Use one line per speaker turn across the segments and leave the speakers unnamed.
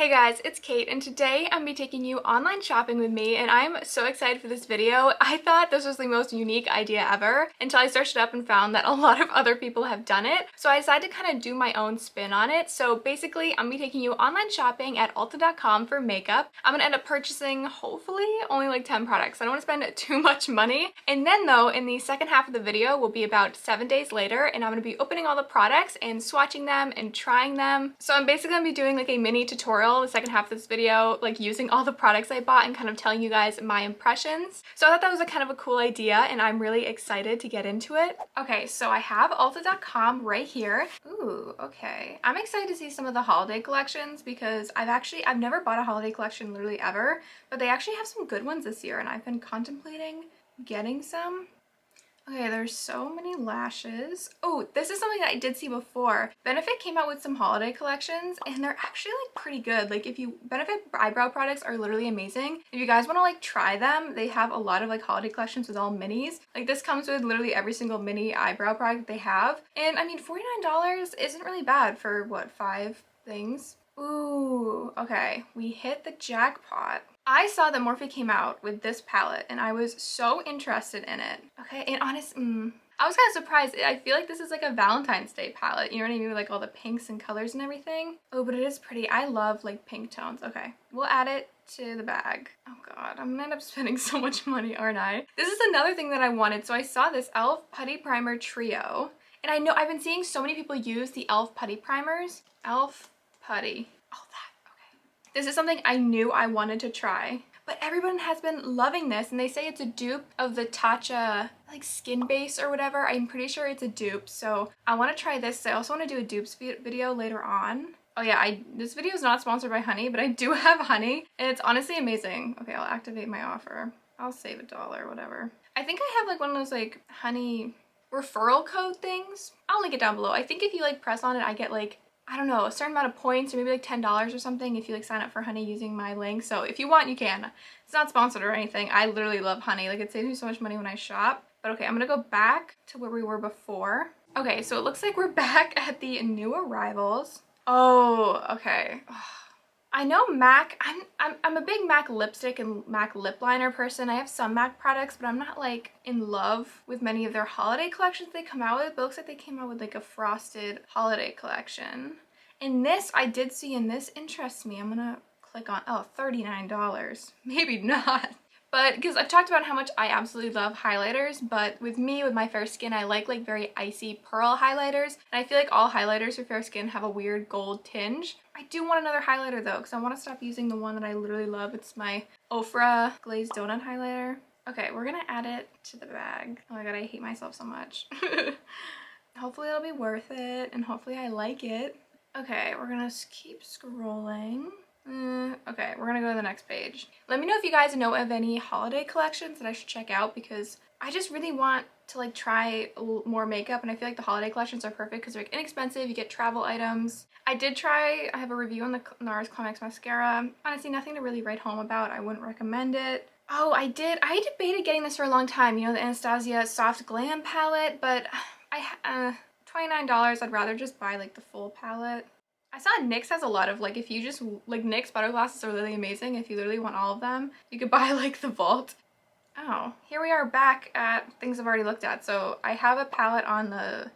Hey guys, it's Kate, and today I'm be taking you online shopping with me, and I'm so excited for this video. I thought this was the most unique idea ever until I searched it up and found that a lot of other people have done it. So I decided to kind of do my own spin on it. So basically, I'm gonna be taking you online shopping at Ulta.com for makeup. I'm gonna end up purchasing, hopefully, only like 10 products. I don't want to spend too much money. And then though, in the second half of the video will be about 7 days later, and I'm gonna be opening all the products and swatching them and trying them. So I'm basically gonna be doing like a mini tutorial the second half of this video, like using all the products I bought and kind of telling you guys my impressions. So I thought that was a kind of a cool idea, and I'm really excited to get into it. Okay, so I have Ulta.com right here. Ooh, okay. I'm excited to see some of the holiday collections because I've never bought a holiday collection literally ever, but they actually have some good ones this year, and I've been contemplating getting some. Okay, there's so many lashes. Oh, this is something that I did see before. Benefit came out with some holiday collections, and they're actually like pretty good. Like Benefit eyebrow products are literally amazing. If you guys want to like try them, they have a lot of like holiday collections with all minis. Like this comes with literally every single mini eyebrow product they have. And I mean, $49 isn't really bad for what, 5 things? Ooh, okay, we hit the jackpot. I saw that Morphe came out with this palette and I was so interested in it. Okay, and I was kind of surprised. I feel like this is like a Valentine's Day palette, you know what I mean? With like all the pinks and colors and everything. Oh, but it is pretty. I love like pink tones. Okay, we'll add it to the bag. Oh god, I'm gonna end up spending so much money, aren't I? This is another thing that I wanted. So I saw this e.l.f. Putty Primer Trio. And I know I've been seeing so many people use the e.l.f. Putty Primers. e.l.f. Putty. Oh, that, okay. This is something I knew I wanted to try, but everyone has been loving this, and they say it's a dupe of the Tatcha like skin base or whatever. I'm pretty sure it's a dupe, so I want to try this. I also want to do a dupes video later on. Oh yeah, this video is not sponsored by honey, but I do have honey, and it's honestly amazing. Okay, I'll activate my offer. I'll save $1, whatever. I think I have like one of those like honey referral code things. I'll link it down below. I think if you like press on it, I get like, I don't know, a certain amount of points, or maybe like $10 or something if you like sign up for honey using my link. So if you want, you can. It's not sponsored or anything. I literally love honey. Like it saves me so much money when I shop. But okay, I'm gonna go back to where we were before. Okay, so it looks like we're back at the new arrivals. Oh, okay. I know MAC, I'm a big MAC lipstick and MAC lip liner person. I have some MAC products, but I'm not like in love with many of their holiday collections they come out with. But it looks like they came out with like a frosted holiday collection. And this I did see, and this interests me. I'm gonna click on, oh, $39. Maybe not. But because I've talked about how much I absolutely love highlighters, but with me, with my fair skin, I like very icy pearl highlighters. And I feel like all highlighters for fair skin have a weird gold tinge. I do want another highlighter though, because I want to stop using the one that I literally love. It's my Ofra Glazed Donut highlighter. Okay, we're gonna add it to the bag. Oh my god, I hate myself so much. Hopefully it'll be worth it, and hopefully I like it. Okay, we're gonna keep scrolling. Okay, we're gonna go to the next page. Let me know if you guys know of any holiday collections that I should check out, because I just really want to like try more makeup, and I feel like the holiday collections are perfect because they're like inexpensive. You get travel items. I have a review on the NARS Climax mascara. Honestly, nothing to really write home about. I wouldn't recommend it. Oh, I debated getting this for a long time, you know, the Anastasia Soft Glam palette, but $29, I'd rather just buy like the full palette. I saw NYX has a lot of like, if you just like, NYX butter glosses are really amazing. If you literally want all of them, you could buy like the vault. Oh, here we are back at things I've already looked at. So I have a palette on the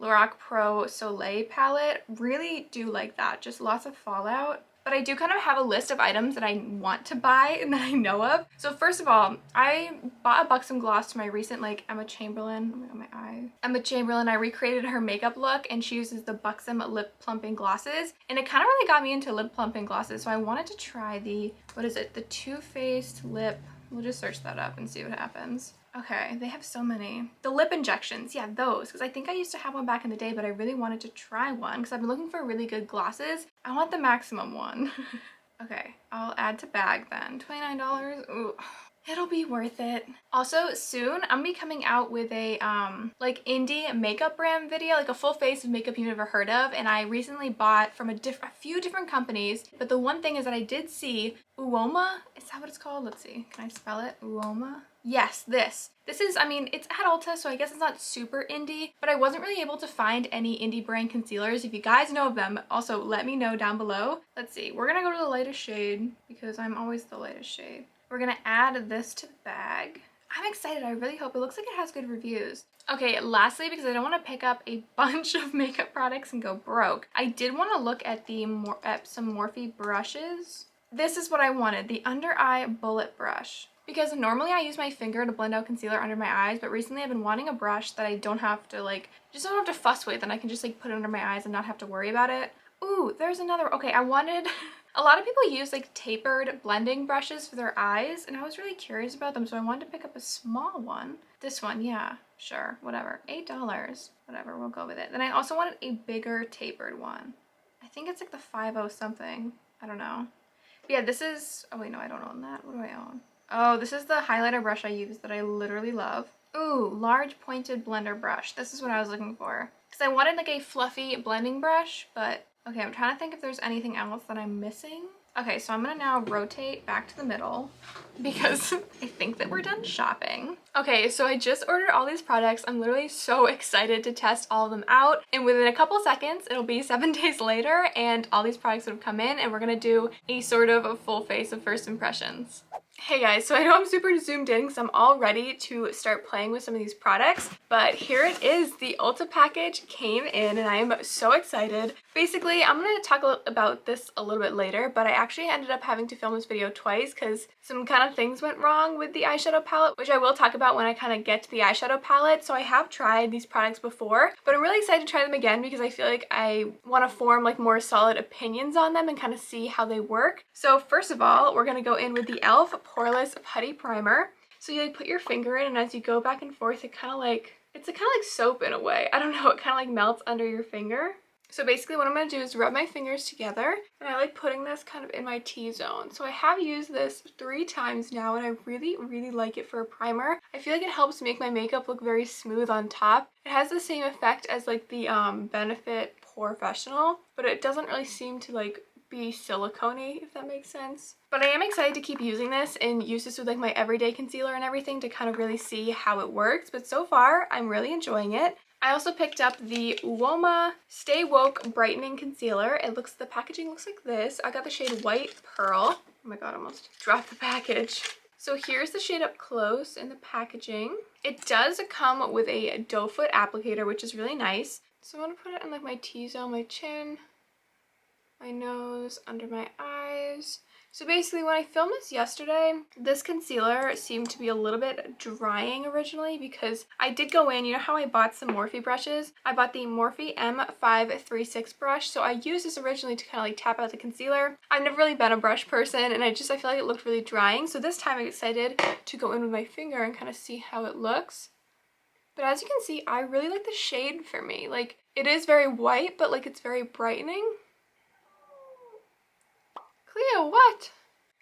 Lorac Pro Soleil palette. Really do like that. Just lots of fallout. But I do kind of have a list of items that I want to buy and that I know of. So first of all, I bought a Buxom gloss to my recent like Emma Chamberlain. Oh my god, my eye. Emma Chamberlain, I recreated her makeup look, and she uses the Buxom lip plumping glosses. And it kind of really got me into lip plumping glosses. So I wanted to try the, what is it? The Too Faced Lip. We'll just search that up and see what happens. Okay, they have so many. The lip injections, yeah, those. Because I think I used to have one back in the day, but I really wanted to try one because I've been looking for really good glosses. I want the maximum one. Okay, I'll add to bag then. $29, ooh. It'll be worth it. Also, soon I'm gonna be coming out with a like indie makeup brand video, like a full face of makeup you've never heard of, and I recently bought from a few different companies. But the one thing is that I did see Uoma, is that what it's called? Let's see, can I spell it? Uoma? Yes, this is, I mean, it's at Ulta, so I guess it's not super indie, but I wasn't really able to find any indie brand concealers. If you guys know of them, also let me know down below. Let's see, we're gonna go to the lightest shade because I'm always the lightest shade. We're gonna add this to the bag. I'm excited, I really hope. It looks like it has good reviews. Okay, lastly, because I don't want to pick up a bunch of makeup products and go broke, I did want to look at some Morphe brushes. This is what I wanted, the under eye bullet brush. Because normally I use my finger to blend out concealer under my eyes, but recently I've been wanting a brush that I don't have to just don't have to fuss with, and I can just put it under my eyes and not have to worry about it. Ooh, there's another, okay, I wanted, a lot of people use tapered blending brushes for their eyes, and I was really curious about them, so I wanted to pick up a small one. This one, yeah, sure, whatever, $8, whatever, we'll go with it. Then I also wanted a bigger tapered one. I think it's like the 50 something, I don't know. But yeah, this is, oh wait, no, I don't own that. What do I own? Oh, this is the highlighter brush I use that I literally love. Ooh, large pointed blender brush. This is what I was looking for. Because I wanted a fluffy blending brush, but okay, I'm trying to think if there's anything else that I'm missing. Okay, so I'm gonna now rotate back to the middle because I think that we're done shopping. Okay, so I just ordered all these products. I'm literally so excited to test all of them out. And within a couple seconds, it'll be 7 days later and all these products would have come in and we're gonna do a sort of a full face of first impressions. Hey guys, so I know I'm super zoomed in because I'm all ready to start playing with some of these products, but here it is. The Ulta package came in and I am so excited. Basically, I'm going to talk about this a little bit later, but I actually ended up having to film this video twice because some kind of things went wrong with the eyeshadow palette, which I will talk about when I kind of get to the eyeshadow palette. So I have tried these products before, but I'm really excited to try them again because I feel like I want to form more solid opinions on them and kind of see how they work. So first of all, we're going to go in with the e.l.f. Poreless Putty Primer. So you put your finger in and as you go back and forth, it's kind of like soap in a way. I don't know, it kind of melts under your finger. So basically what I'm going to do is rub my fingers together and I like putting this kind of in my T-zone. So I have used this 3 times now and I really like it for a primer. I feel like it helps make my makeup look very smooth on top. It has the same effect as the Benefit Professional, but it doesn't really seem to be silicone-y, if that makes sense. But I am excited to keep using this and use this with my everyday concealer and everything to kind of really see how it works. But so far, I'm really enjoying it. I also picked up the Uoma Stay Woke Brightening Concealer. The packaging looks like this. I got the shade White Pearl. Oh my god, I almost dropped the package. So here's the shade up close in the packaging. It does come with a doe foot applicator, which is really nice. So I'm going to put it in my T-zone, my chin, my nose, under my eyes. So basically when I filmed this yesterday, this concealer seemed to be a little bit drying originally because I did go in, you know how I bought some Morphe brushes? I bought the Morphe M536 brush, so I used this originally to kind of tap out the concealer. I've never really been a brush person and I feel like it looked really drying, so this time I decided to go in with my finger and kind of see how it looks. But as you can see, I really like the shade for me. It is very white, but it's very brightening. Cleo, what?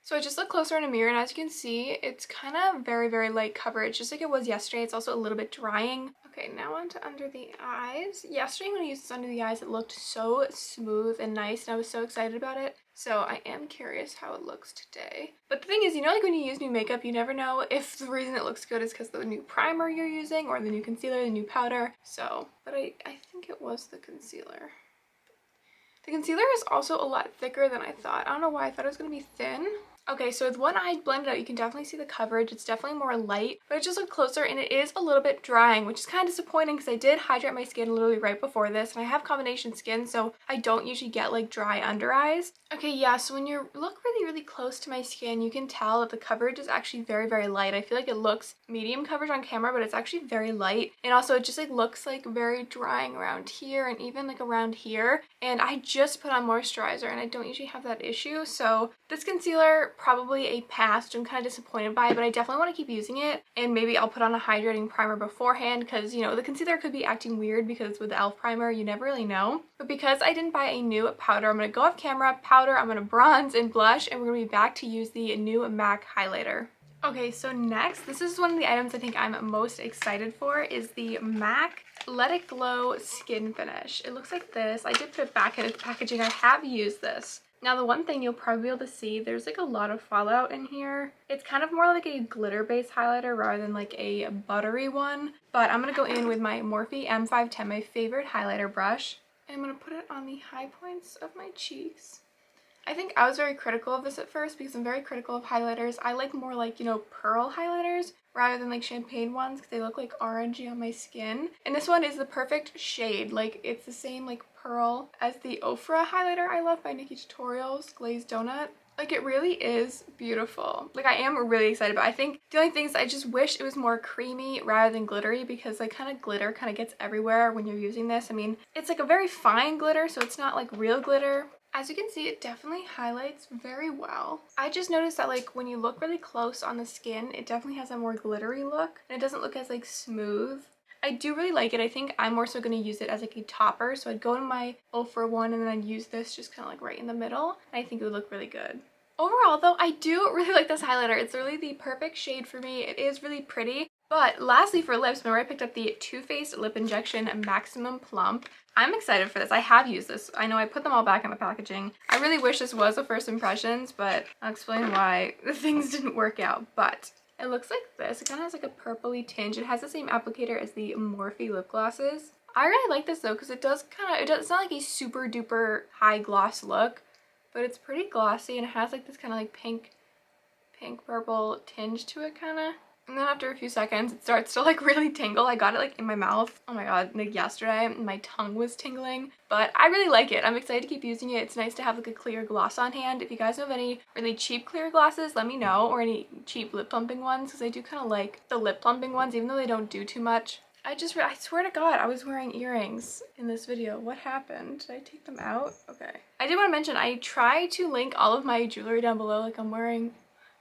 So I just looked closer in a mirror and as you can see, it's kind of very light coverage, just like it was yesterday. It's also a little bit drying. Okay, now on to under the eyes. Yesterday when I used this under the eyes, it looked so smooth and nice and I was so excited about it. So I am curious how it looks today. But the thing is, when you use new makeup, you never know if the reason it looks good is because of the new primer you're using or the new concealer, the new powder. So, but I think it was the concealer. The concealer is also a lot thicker than I thought. I don't know why, I thought it was going to be thin. Okay, so with one eye blended out, you can definitely see the coverage. It's definitely more light, but I just looked closer and it is a little bit drying, which is kind of disappointing because I did hydrate my skin literally right before this and I have combination skin, so I don't usually get dry under eyes. Okay, yeah, so when you look really close to my skin, you can tell that the coverage is actually very light. I feel like it looks medium coverage on camera, but it's actually very light. And also it just looks very drying around here and even around here. And I just put on moisturizer and I don't usually have that issue. So this concealer, probably a pass, which I'm kind of disappointed by, but I definitely want to keep using it. And maybe I'll put on a hydrating primer beforehand because, the concealer could be acting weird because with the e.l.f. primer, you never really know. But because I didn't buy a new powder, I'm going to go off camera, powder, I'm going to bronze and blush, and we're going to be back to use the new MAC highlighter. Okay, so next, this is one of the items I think I'm most excited for, is the MAC Let It Glow Skin Finish. It looks like this. I did put it back in its packaging. I have used this. Now, the one thing you'll probably be able to see, there's like a lot of fallout in here. It's kind of more like a glitter-based highlighter rather than like a buttery one. But I'm going to go in with my Morphe M510, my favorite highlighter brush. And I'm going to put it on the high points of my cheeks. I think I was very critical of this at first because I'm very critical of highlighters. I like more like, you know, pearl highlighters rather than like champagne ones because they look like orangey on my skin. And this one is the perfect shade. Like, it's the same like pearl as the Ofra highlighter I love by Nikki Tutorials, Glazed Donut. Like, it really is beautiful. Like, I am really excited, but I think the only thing is I just wish it was more creamy rather than glittery because like kind of glitter kind of gets everywhere when you're using this. I mean, it's like a very fine glitter, so it's not like real glitter. As you can see, it definitely highlights very well. I just noticed that like when you look really close on the skin, it definitely has a more glittery look and it doesn't look as like smooth. I do really like it. I think I'm more so going to use it as like a topper. So I'd go in my Ulta one and then I'd use this just kind of like right in the middle. And I think it would look really good. Overall though, I do really like this highlighter. It's really the perfect shade for me. It is really pretty. But lastly for lips, remember I picked up the Too Faced Lip Injection Maximum Plump. I'm excited for this. I have used this. I know I put them all back in the packaging. I really wish this was a first impressions, but I'll explain why the things didn't work out. But it looks like this. It kind of has like a purpley tinge. It has the same applicator as the Morphe lip glosses. I really like this though because it does kind of, it's not like a super duper high gloss look, but it's pretty glossy and it has like this kind of like pink purple tinge to it kind of. And then after a few seconds, it starts to like really tingle. I got it like in my mouth. Oh my god, like yesterday, my tongue was tingling. But I really like it. I'm excited to keep using it. It's nice to have like a clear gloss on hand. If you guys know of any really cheap clear glosses, let me know. Or any cheap lip plumping ones, because I do kind of like the lip plumping ones, even though they don't do too much. I swear to god, I was wearing earrings in this video. What happened? Did I take them out? Okay. I did want to mention, I try to link all of my jewelry down below. Like I'm wearing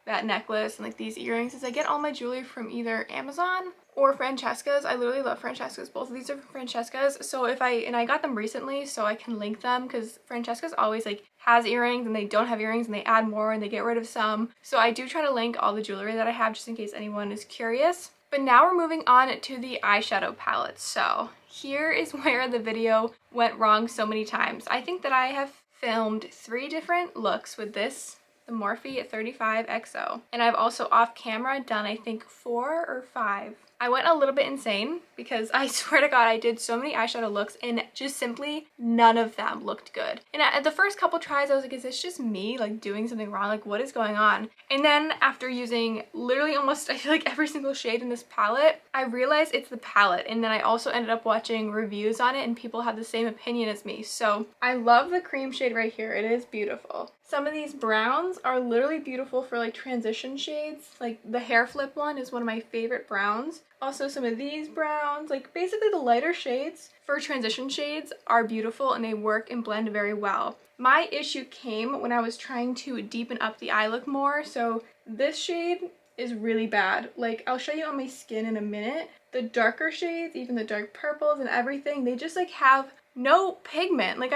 that necklace and like these earrings, is I get all my jewelry from either Amazon or Francesca's. I literally love Francesca's. Both of these are from Francesca's. So I got them recently so I can link them because Francesca's always like has earrings and they don't have earrings and they add more and they get rid of some. So I do try to link all the jewelry that I have just in case anyone is curious. But now we're moving on to the eyeshadow palette. So here is where the video went wrong so many times. I think that I have filmed 3 different looks with this, the Morphe 35XO. And I've also off camera done I think 4 or 5. I went a little bit insane because I swear to god I did so many eyeshadow looks and just simply none of them looked good. And at the first couple tries I was like, is this just me like doing something wrong? Like what is going on? And then after using literally almost I feel like every single shade in this palette, I realized it's the palette. And then I also ended up watching reviews on it and people have the same opinion as me. So I love the cream shade right here. It is beautiful. Some of these browns are literally beautiful for like transition shades. Like the hair flip one is one of my favorite browns. Also some of these browns, like basically the lighter shades for transition shades are beautiful and they work and blend very well. My issue came when I was trying to deepen up the eye look more. So this shade is really bad. Like I'll show you on my skin in a minute. The darker shades, even the dark purples and everything, they just like have no pigment. Like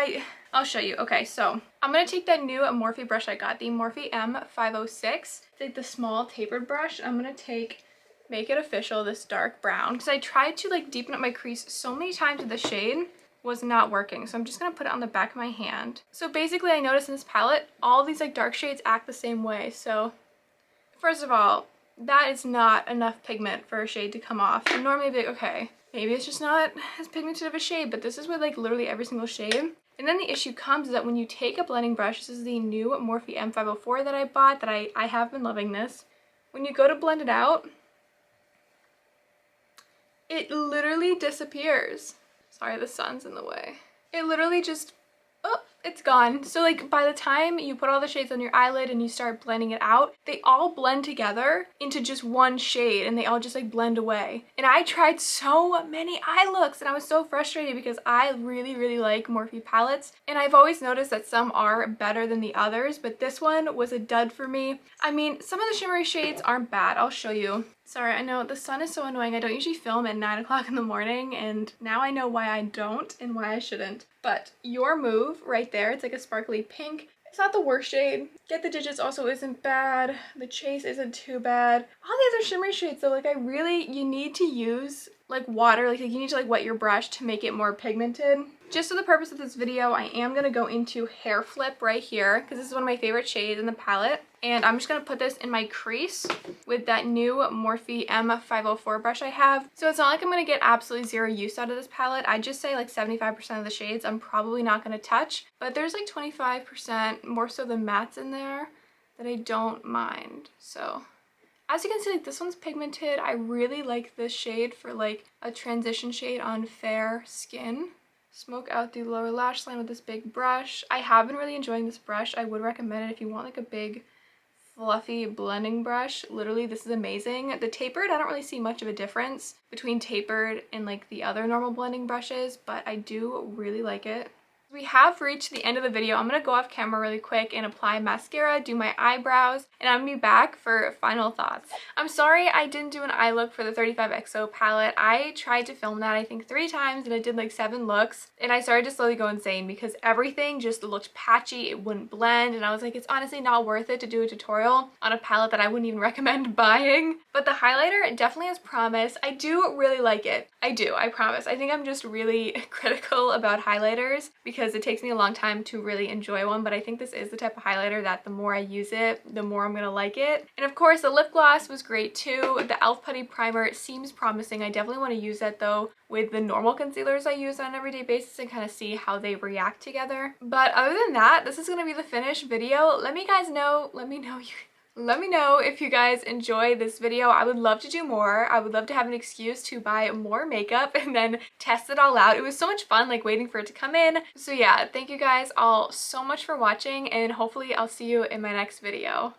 I'll show you. Okay, so I'm gonna take that new Morphe brush I got, the Morphe M506. It's like the small tapered brush. I'm gonna make it official, this dark brown, because I tried to like deepen up my crease so many times with the shade, was not working. So I'm just gonna put it on the back of my hand. So basically I noticed in this palette, all these like dark shades act the same way. So first of all, that is not enough pigment for a shade to come off. And normally I'd be like, okay, maybe it's just not as pigmented of a shade, but this is with like literally every single shade. And then the issue comes is that when you take a blending brush, this is the new Morphe M504 that I bought, that I have been loving this. When you go to blend it out, it literally disappears. Sorry, the sun's in the way. It literally just, oh, it's gone. So like by the time you put all the shades on your eyelid and you start blending it out, they all blend together into just one shade and they all just like blend away. And I tried so many eye looks and I was so frustrated because I really like Morphe palettes. And I've always noticed that some are better than the others, but this one was a dud for me. I mean, some of the shimmery shades aren't bad. I'll show you. Sorry, I know the sun is so annoying. I don't usually film at 9 o'clock in the morning and now I know why I don't and why I shouldn't. But Your Move right there, it's like a sparkly pink. It's not the worst shade. Get the Digits also isn't bad. The Chase isn't too bad. All these are shimmery shades though. Like you need to use like water, like you need to like wet your brush to make it more pigmented. Just for the purpose of this video, I am going to go into Hair Flip right here because this is one of my favorite shades in the palette. And I'm just going to put this in my crease with that new Morphe M504 brush I have. So it's not like I'm going to get absolutely zero use out of this palette. I'd just say like 75% of the shades I'm probably not going to touch. But there's like 25%, more so the mattes in there, that I don't mind. So as you can see, like this one's pigmented. I really like this shade for like a transition shade on fair skin. Smoke out the lower lash line with this big brush. I have been really enjoying this brush. I would recommend it if you want like a big fluffy blending brush. Literally, this is amazing. The tapered, I don't really see much of a difference between tapered and like the other normal blending brushes, but I do really like it. We have reached the end of the video. I'm going to go off camera really quick and apply mascara, do my eyebrows, and I'm going to be back for final thoughts. I'm sorry I didn't do an eye look for the 35XO palette. I tried to film that I think 3 times and I did like 7 looks, and I started to slowly go insane because everything just looked patchy. It wouldn't blend, and I was like, it's honestly not worth it to do a tutorial on a palette that I wouldn't even recommend buying. But the highlighter definitely has promise. I do really like it. I do, I promise. I think I'm just really critical about highlighters because it takes me a long time to really enjoy one, but I think this is the type of highlighter that the more I use it, the more I'm gonna like it. And of course, the lip gloss was great too. The e.l.f. Putty Primer seems promising. I definitely want to use that though with the normal concealers I use on an everyday basis and kind of see how they react together. But other than that, this is gonna be the finished video. Let me know if you guys enjoy this video. I would love to do more. I would love to have an excuse to buy more makeup and then test it all out. It was so much fun like waiting for it to come in. So yeah, thank you guys all so much for watching, and hopefully I'll see you in my next video.